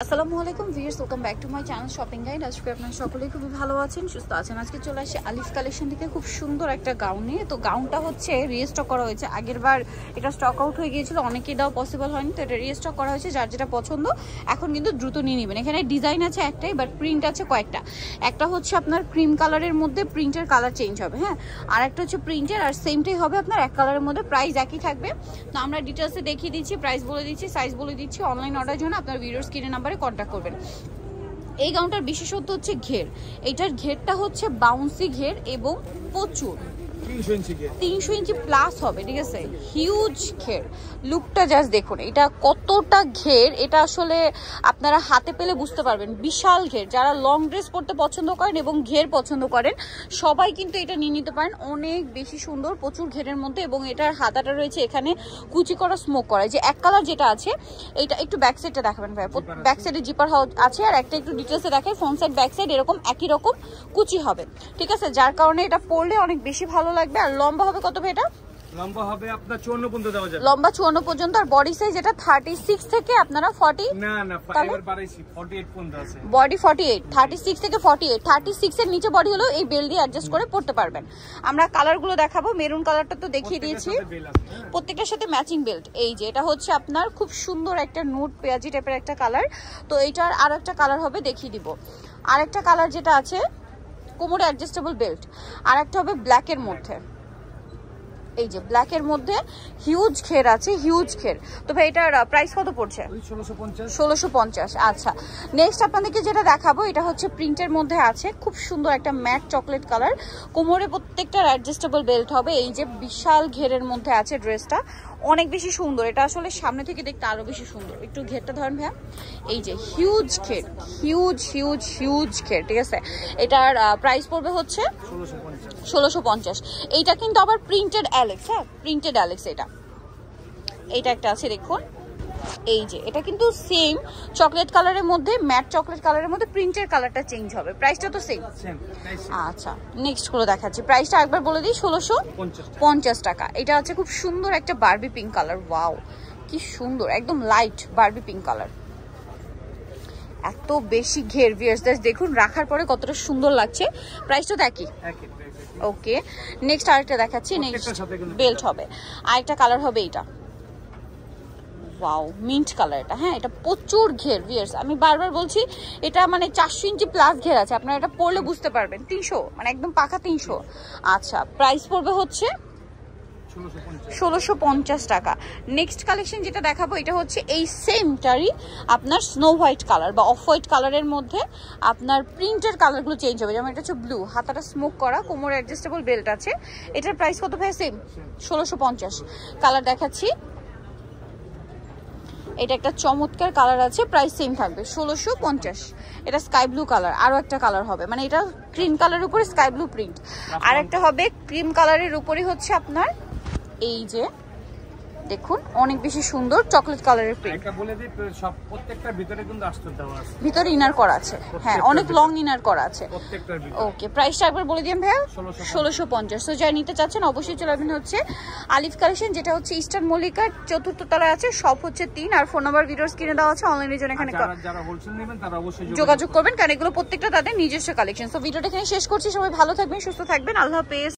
আসসালামু আলাইকুম viewers, welcome back to my channel shopping guide. আজকে আপনারা সকলেই খুবই ভালো আছেন, সুস্থ আছেন। আজকে চলে আসি আলিফ কালেকশন থেকে খুব সুন্দর একটা গাউন নিয়ে। তো গাউনটা হচ্ছে রিস্টক করা হয়েছে, আগের বার এটা স্টক আউট হয়ে গিয়েছিল, অনেকেই দেওয়া পসিবল হয়নি, তো এটা রিস্টক করা হয়েছে। যার যেটা পছন্দ এখন কিন্তু দ্রুত নিয়ে নেবেন। এখানে ডিজাইন আছে একটাই, বাট প্রিন্ট আছে কয়েকটা। একটা হচ্ছে আপনার ক্রিম কালারের মধ্যে, প্রিন্টের কালার চেঞ্জ হবে, হ্যাঁ। আর একটা হচ্ছে প্রিন্টের, আর সেমটাই হবে আপনার এক কালারের মধ্যে, প্রাইস একই থাকবে। তো আমরা ডিটেলসে দেখিয়ে দিচ্ছি, প্রাইস বলে দিচ্ছি, সাইজ বলে দিচ্ছি। অনলাইন অর্ডারের জন্য আপনার ভিডিওর স্ক্রিনের নাম্বারে কন্ট্যাক্ট করবেন। এই গাউনটার বিশেষত্ব হচ্ছে ঘের। এইটার ঘেরটা হচ্ছে বাউন্সি ঘের এবং প্রচুর 300 ইঞ্চি প্লাস হবে, ঠিক আছে। হিউজ ঘের, লুকটা জাস্ট দেখুন, এটা কতটা ঘের, এটা আসলে আপনারা হাতে পেলে বুঝতে পারবেন। বিশাল ঘের, যারা লং ড্রেস পরতে পছন্দ করেন এবং ঘের পছন্দ করেন সবাই কিন্তু এটা নিয়ে নিতে পারেন। অনেক বেশি সুন্দর, প্রচুর ঘেরের মধ্যে, এবং এটার হাতাটা রয়েছে এখানে কুচি করা, স্মোক করা। যে এক কালার যেটা আছে, এটা একটু ব্যাক সাইডটা দেখাবেন ভাই। ব্যাক সাইডে জিপার আছে, আর একটা একটু ডিটেলসে দেখায়। ফ্রন্ট সাইড ব্যাক সাইড এরকম একই রকম কুচি হবে, ঠিক আছে। যার কারণে এটা পরলে অনেক বেশি ভালো লাগবে। আর লম্বা হবে কত ভাই? এটা লম্বা হবে আপনার 54 পর্যন্ত দেওয়া যাবে, লম্বা 54 পর্যন্ত। আর বডি সাইজ এটা 36 থেকে আপনারা 40, না এবার বাড়াইছি 48 পর্যন্ত আছে। বডি 48, 36 থেকে 48, 36 এর নিচে বডি হলো এই বেল দিয়ে অ্যাডজাস্ট করে পড়তে পারবেন। আমরা কালারগুলো দেখাবো। মেরুন কালারটা তো দেখিয়ে দিয়েছি, প্রত্যেকটার সাথে ম্যাচিং বেল্ট। এই যে এটা হচ্ছে আপনার খুব সুন্দর একটা নুট পেঁয়াজি টাইপের একটা কালার। তো এইটার আর একটা কালার হবে, দেখিয়ে দিব। আর একটা কালার যেটা আছে কোমরে অ্যাডজাস্টেবল বেল্ট, আর একটা হবে ব্ল্যাকের মধ্যে। এই যে ব্ল্যাকের মধ্যে হিউজ ঘের আছে, হিউজ ঘের। তো ভাই এটার প্রাইস কত পড়ছে? 1650। আচ্ছা, নেক্সট আপনাদেরকে যেটা দেখাবো, এটা হচ্ছে প্রিন্টের মধ্যে আছে, খুব সুন্দর একটা ম্যাট চকলেট কালার। কোমরে প্রত্যেকটার অ্যাডজাস্টেবল বেল্ট হবে। এই যে বিশাল ঘেরের মধ্যে আছে ড্রেসটা, অনেক বেশি সুন্দর। এটা আসলে সামনে থেকে দেখতে আরো বেশি সুন্দর। একটু ঘেরটা ধরেন ভাইয়া। এই যে হিউজ ঘের, হিউজ হিউজ হিউজ ঘের, ঠিক আছে। এটার প্রাইস পড়বে হচ্ছে 1650। এইটা কিন্তু আবার প্রিন্টেড অ্যালেক্স, হ্যাঁ, প্রিন্টেড অ্যালেক্স। এইটা একটা আছে দেখুন। এই যে এটা কিন্তু সেম চকলেট কালারের মধ্যে, ম্যাট চকলেট কালারের মধ্যে, প্রিন্টের কালারটা চেঞ্জ হবে। প্রাইসটা তো সেম। আচ্ছা, নেক্সট গুলো দেখাচ্ছি। প্রাইসটা একবার বলে দিই, 1650 টাকা। এটা হচ্ছে খুব সুন্দর একটা বারবি পিঙ্ক কালার। ওয়াও, কি সুন্দর, একদম লাইট বারবি পিঙ্ক কালার। এত বেশি ঘের, ভিউয়ার্স দেখুন, রাখার পরে কতটা সুন্দর লাগছে। প্রাইসটা তো একই। ওকে, নেক্সট আরেকটা দেখাচ্ছি। নেক্সট বেল্ট হবে, আরেকটা কালার হবে এইটা। ওয়াও, মিন্ট কালার এটা, হ্যাঁ। এটা প্রচুর ঘের ভিউয়ার্স, আমি বারবার বলছি, এটা মানে 400 ইঞ্চি প্লাস ঘের আছে। আপনারা এটা পরলে বুঝতে পারবেন। 300, মানে একদম পাকা 300। আচ্ছা, প্রাইস পড়বে হচ্ছে 1650 টাকা। নেক্সট কালেকশন যেটা দেখাবো, এটা হচ্ছে এই সেমটারই আপনার স্নো হোয়াইট কালার বা অফ হোয়াইট কালারের মধ্যে আপনার প্রিন্টের কালারগুলো চেঞ্জ হবে। যেমন এটা হচ্ছে ব্লু, হাতাটা স্মোক করা, কোমরে অ্যাডজাস্টেবল বেল্ট আছে। এটার প্রাইস কত ভাই? সেম 1650। কালার দেখাচ্ছি, এটা একটা চমৎকার কালার আছে, প্রাইস সেম থাকবে 1650। এটা স্কাই ব্লু কালার, আরো একটা কালার হবে, মানে এটা ক্রিম কালারের উপরে স্কাই ব্লু প্রিন্ট। আর একটা হবে ক্রিম কালারের উপরে হচ্ছে আপনার এই যে দেখুন, অনেক বেশি সুন্দর চকলেট কালারের প্রিন্ট। এটা বলে দিই, সব প্রত্যেকটার ভিতরে কিন্তু আস্তর দেওয়া আছে, ভিতরে ইনার করা আছে, হ্যাঁ, অনেক লং ইনার করা আছে প্রত্যেকটার ভিতরে। ওকে, প্রাইসটা একবার বলে দিন ভাইয়া, 1650। সো যারা নিতে চাচ্ছেন অবশ্যই চলে আসবেন হচ্ছে আলিফ কালেকশন, যেটা হচ্ছে ইস্টার্ন মল্লিকার 4th তলায় আছে। শপ হচ্ছে 3, আর ফোন নাম্বার ভিডিওর স্ক্রিনে দেওয়া আছে। অনলাইনের জন্য এখানে যারা হোলসেল নেবেন তারা অবশ্যই যোগাযোগ করবেন, কারণ এগুলো প্রত্যেকটা তাদের নিজস্ব কালেকশন। সো ভিডিওটা এখানে শেষ করছি। সবাই ভালো থাকবেন, সুস্থ থাকবেন, আল্লাহ হাফেজ।